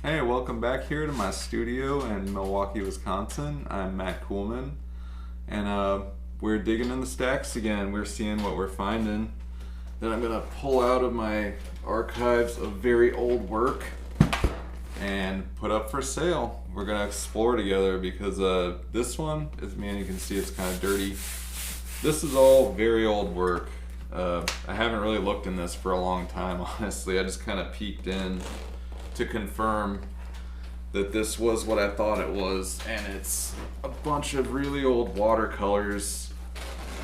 Hey, welcome back here to my studio in Milwaukee, Wisconsin. I'm Matt Kuhlman, and we're digging in the stacks again. We're seeing what we're finding. Then I'm gonna pull out of my archives of very old work and put up for sale. We're gonna explore together because this one is, man, you can see it's kind of dirty. This is all very old work. I haven't really looked in this for a long time, honestly. I just kind of peeked in to confirm that this was what I thought it was, and it's a bunch of really old watercolors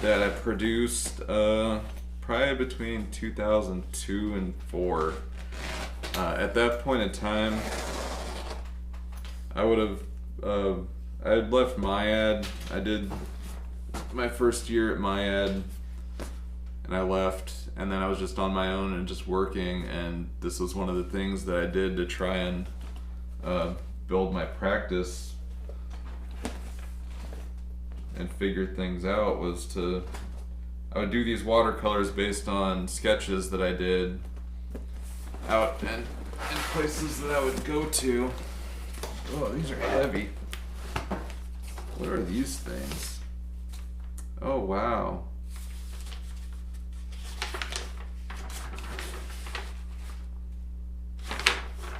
that I produced probably between 2002 and 4. At that point in time, I would have I had left MyAd. I did my first year at MyAd, and I left, and then I was just on my own and just working, and this was one of the things that I did to try and build my practice and figure things out. I would do these watercolors based on sketches that I did out in places that I would go to. Oh, these are heavy. What are these things? Oh, wow.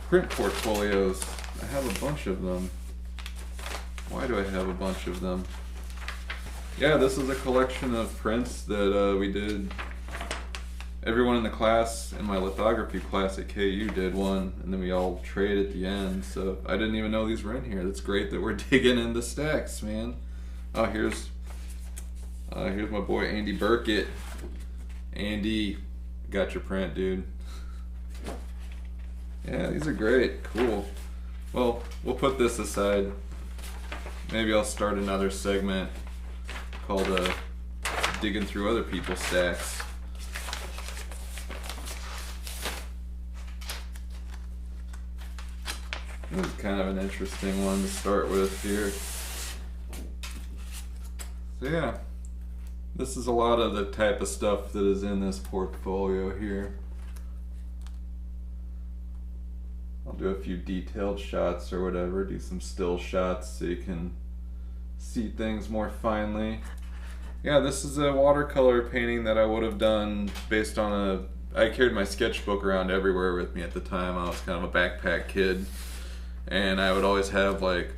Print portfolios. I have a bunch of them. Why do I have a bunch of them? Yeah, this is a collection of prints that we did. Everyone in the class, in my lithography class at KU, did one, and then we all traded at the end. So I didn't even know these were in here. That's great that we're digging in the stacks, man. Oh, here's my boy Andy Burkett. Andy, got your print, dude. Yeah, these are great. Cool. Well, we'll put this aside. Maybe I'll start another segment called Digging Through Other People's Stacks. This is kind of an interesting one to start with here. So yeah, this is a lot of the type of stuff that is in this portfolio here. I'll do a few detailed shots or whatever, do some still shots so you can see things more finely. Yeah, this is a watercolor painting that I would have done based on I carried my sketchbook around everywhere with me at the time. I was kind of a backpack kid, and I would always have like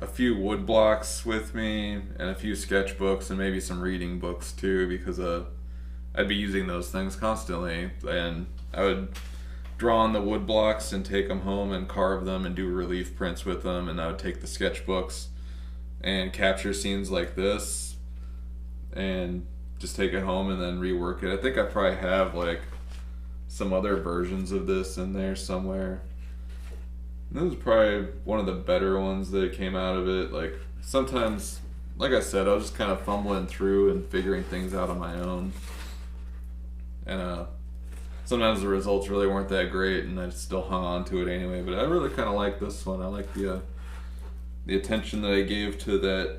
a few wood blocks with me and a few sketchbooks and maybe some reading books too, because I'd be using those things constantly, and I would draw on the wood blocks and take them home and carve them and do relief prints with them, and I would take the sketchbooks and capture scenes like this and just take it home and then rework it. I think I probably have like some other versions of this in there somewhere. And this is probably one of the better ones that came out of it. Like sometimes, like I said, I was just kind of fumbling through and figuring things out on my own, and sometimes the results really weren't that great, and I still hung on to it anyway. But I really kind of like this one. I like the attention that I gave to that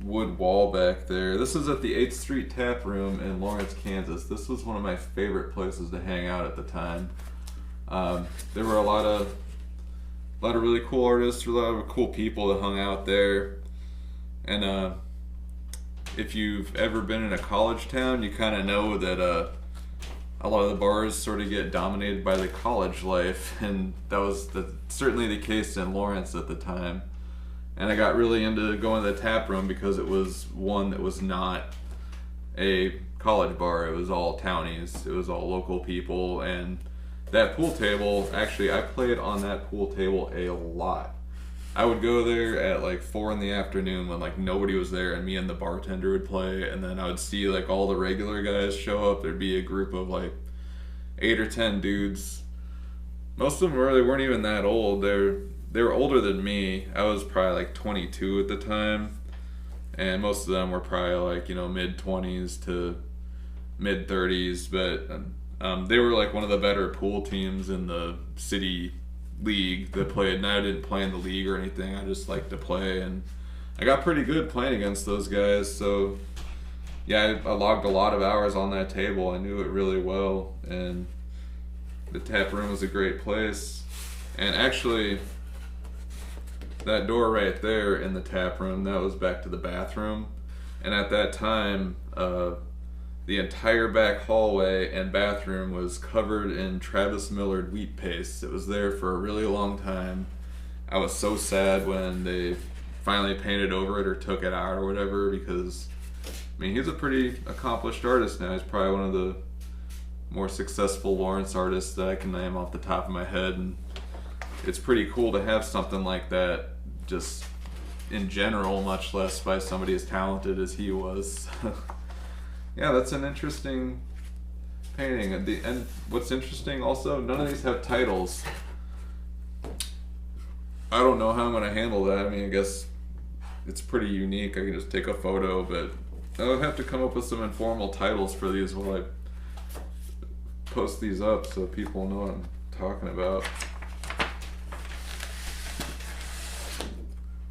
wood wall back there. This is at the 8th Street Taproom in Lawrence, Kansas. This was one of my favorite places to hang out at the time. There were a lot of really cool artists, a lot of cool people that hung out there. And if you've ever been in a college town, you kind of know that a lot of the bars sort of get dominated by the college life, and that was certainly the case in Lawrence at the time. And I got really into going to the tap room because it was one that was not a college bar. It was all townies. It was all local people, and that pool table, actually, I played on that pool table a lot. I would go there at like 4 in the afternoon when like nobody was there, and me and the bartender would play, and then I would see like all the regular guys show up. There'd be a group of like 8 or 10 dudes. Most of them really weren't even that old. They were older than me. I was probably like 22 at the time, and most of them were probably like, you know, mid-20s to mid-30s, but they were like one of the better pool teams in the city league that played, and I didn't play in the league or anything. I just liked to play, and I got pretty good playing against those guys. So yeah, I logged a lot of hours on that table. I knew it really well, and the tap room was a great place. And actually, that door right there in the tap room, that was back to the bathroom. And at that time, the entire back hallway and bathroom was covered in Travis Millard wheat paste. It was there for a really long time. I was so sad when they finally painted over it or took it out or whatever, because I mean, he's a pretty accomplished artist now. He's probably one of the more successful Lawrence artists that I can name off the top of my head, and it's pretty cool to have something like that just in general, much less by somebody as talented as he was. Yeah, that's an interesting painting. And what's interesting also, none of these have titles. I don't know how I'm going to handle that. I mean, I guess it's pretty unique. I can just take a photo, but I would have to come up with some informal titles for these while I post these up so people know what I'm talking about.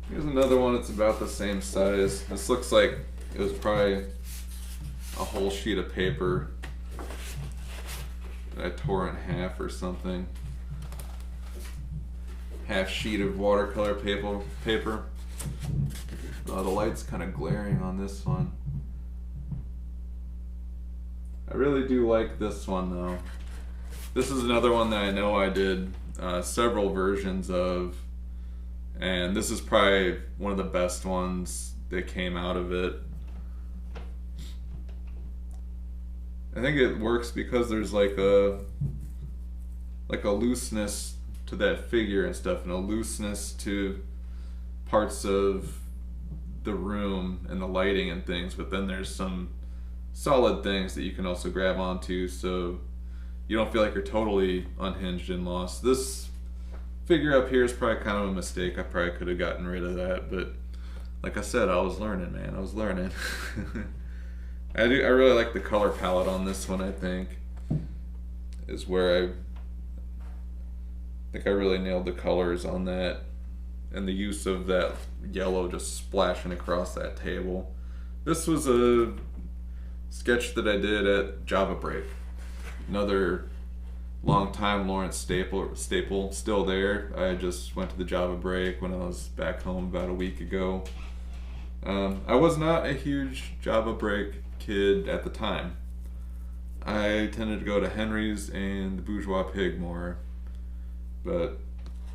Here's another one that's about the same size. This looks like it was probably a whole sheet of paper that I tore in half or something. Half sheet of watercolor paper. The light's kind of glaring on this one. I really do like this one though. This is another one that I know I did several versions of, and this is probably one of the best ones that came out of it. I think it works because there's like a looseness to that figure and stuff, and a looseness to parts of the room and the lighting and things, but then there's some solid things that you can also grab onto, so you don't feel like you're totally unhinged and lost. This figure up here is probably kind of a mistake. I probably could have gotten rid of that, but like I said, I was learning, man. I was learning. I really like the color palette on this one. I think is where I really nailed the colors on that, and the use of that yellow just splashing across that table. This was a sketch that I did at Java Break. Another long-time Lawrence staple, still there. I just went to the Java Break when I was back home about a week ago. I was not a huge Java Break kid at the time. I tended to go to Henry's and the Bourgeois Pig more, but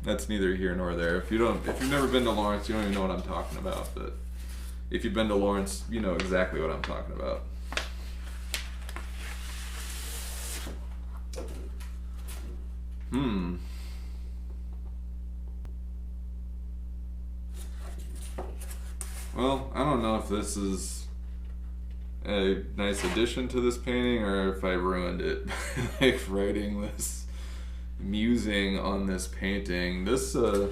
that's neither here nor there. If you've never been to Lawrence, you don't even know what I'm talking about, but if you've been to Lawrence, you know exactly what I'm talking about. Well, I don't know if this is a nice addition to this painting or if I ruined it like writing this musing on this painting. This one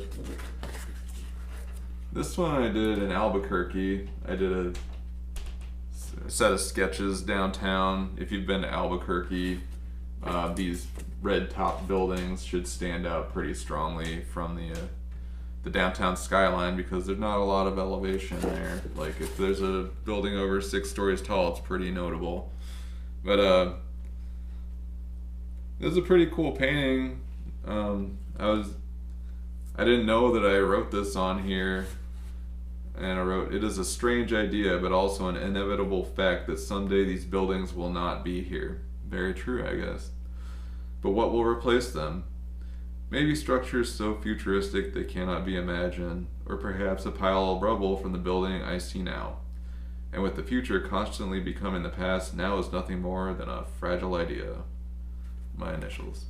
I did in Albuquerque. I did a set of sketches downtown. If you've been to Albuquerque, these red top buildings should stand out pretty strongly from the downtown skyline because there's not a lot of elevation there. Like if there's a building over 6 stories tall, it's pretty notable. But this is a pretty cool painting. I didn't know that I wrote this on here, and I wrote, "It is a strange idea, but also an inevitable fact that someday these buildings will not be here." Very true, I guess. But what will replace them? Maybe structures so futuristic they cannot be imagined, or perhaps a pile of rubble from the building I see now. And with the future constantly becoming the past, now is nothing more than a fragile idea. My initials.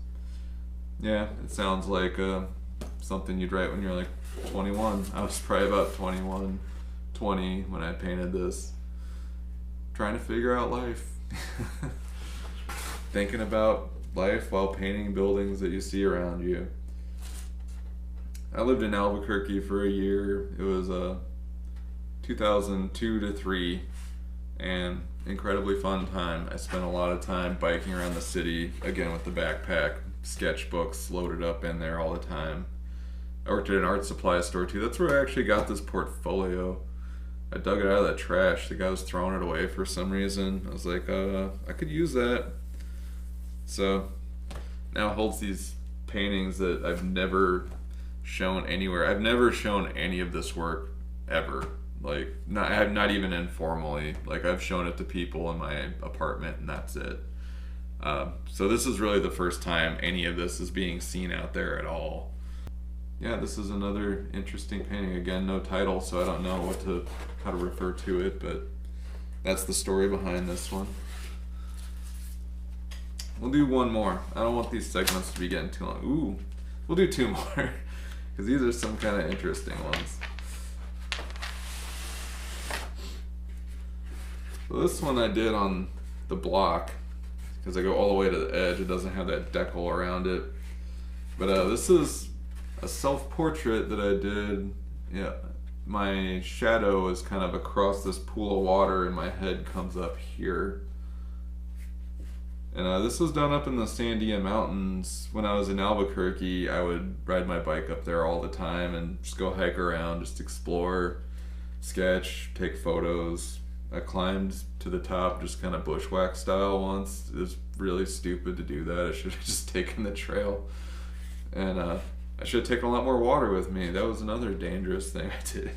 Yeah, it sounds like something you'd write when you're like 21. I was probably about 21, 20 when I painted this. Trying to figure out life. Thinking about life while painting buildings that you see around you. I lived in Albuquerque for a year. It was 2002 to 3, and incredibly fun time. I spent a lot of time biking around the city, again with the backpack, sketchbooks loaded up in there all the time. I worked at an art supply store too. That's where I actually got this portfolio. I dug it out of the trash. The guy was throwing it away for some reason. I was like, I could use that. So now it holds these paintings that I've never shown anywhere. I've never shown any of this work ever. Like, not even informally. Like, I've shown it to people in my apartment and that's it. So this is really the first time any of this is being seen out there at all. Yeah, this is another interesting painting. Again, no title, so I don't know how to refer to it, but that's the story behind this one. We'll do one more. I don't want these segments to be getting too long. Ooh, we'll do two more, because these are some kind of interesting ones. So this one I did on the block, because I go all the way to the edge. It doesn't have that decal around it. But this is a self-portrait that I did. Yeah, my shadow is kind of across this pool of water and my head comes up here. And this was done up in the Sandia Mountains. When I was in Albuquerque, I would ride my bike up there all the time and just go hike around, just explore, sketch, take photos. I climbed to the top just kind of bushwhack style once. It was really stupid to do that. I should have just taken the trail. And I should have taken a lot more water with me. That was another dangerous thing I did.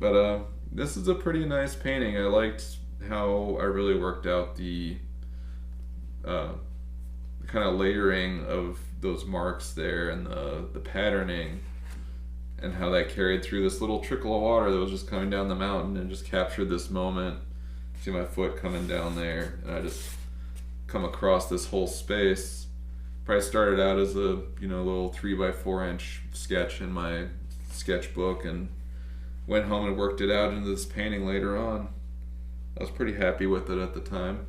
But this is a pretty nice painting. I liked how I really worked out the kind of layering of those marks there and the patterning, and how that carried through this little trickle of water that was just coming down the mountain and just captured this moment. See my foot coming down there, and I just come across this whole space. Probably started out as a little 3x4 inch sketch in my sketchbook, and went home and worked it out into this painting later on. I was pretty happy with it at the time.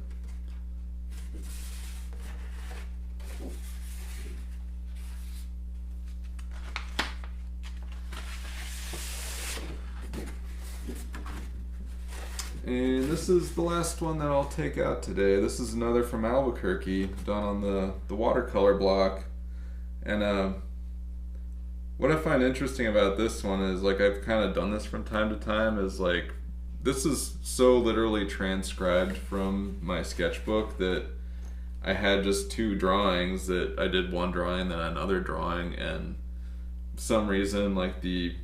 And this is the last one that I'll take out today. This is another from Albuquerque, done on the watercolor block. And what I find interesting about this one is, like, I've kind of done this from time to time, is like, this is so literally transcribed from my sketchbook that I had just two drawings that I did one drawing then another drawing, and for some reason, like, the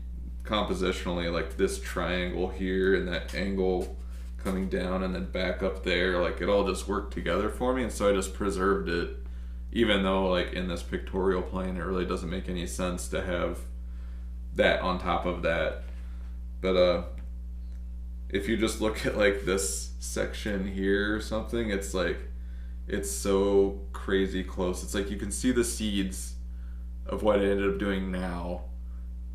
compositionally, like this triangle here and that angle coming down and then back up there, like, it all just worked together for me, and so I just preserved it, even though, like, in this pictorial plane it really doesn't make any sense to have that on top of that. But if you just look at, like, this section here or something, it's like, it's so crazy close. It's like you can see the seeds of what I ended up doing now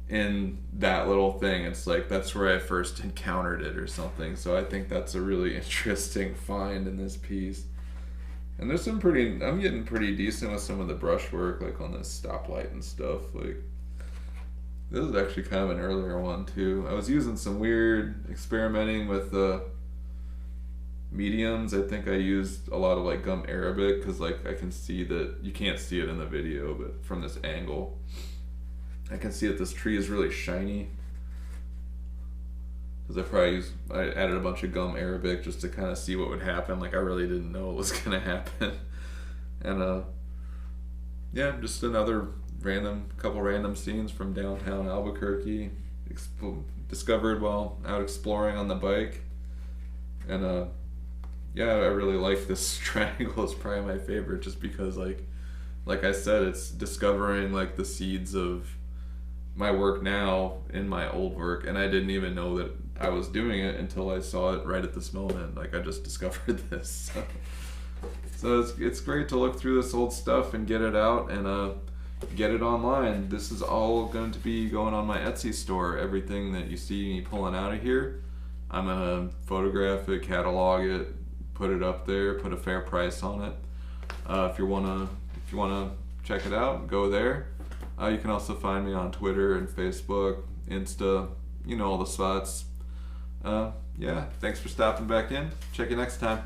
in that little thing. It's like, that's where I first encountered it or something. So I think that's a really interesting find in this piece. And there's some I'm getting pretty decent with some of the brushwork, like on this stoplight and stuff. Like, this is actually kind of an earlier one too. I was using some weird experimenting with mediums. I think I used a lot of, like, gum arabic, because, like, I can see that, you can't see it in the video, but from this angle I can see that this tree is really shiny, because I added a bunch of gum arabic just to kind of see what would happen. Like, I really didn't know what was gonna happen. And yeah, just another couple random scenes from downtown Albuquerque, discovered while out exploring on the bike. And yeah, I really like this triangle. It's probably my favorite, just because, like I said, it's discovering, like, the seeds of my work now in my old work, and I didn't even know that I was doing it until I saw it right at this moment. Like, I just discovered this. So it's great to look through this old stuff and get it out and get it online. This is all going to be going on my Etsy store. Everything that you see me pulling out of here, I'm gonna photograph it, catalog it, put it up there, put a fair price on it. If you wanna check it out, go there. You can also find me on Twitter and Facebook, Insta, all the spots. Yeah, thanks for stopping back in. Check you next time.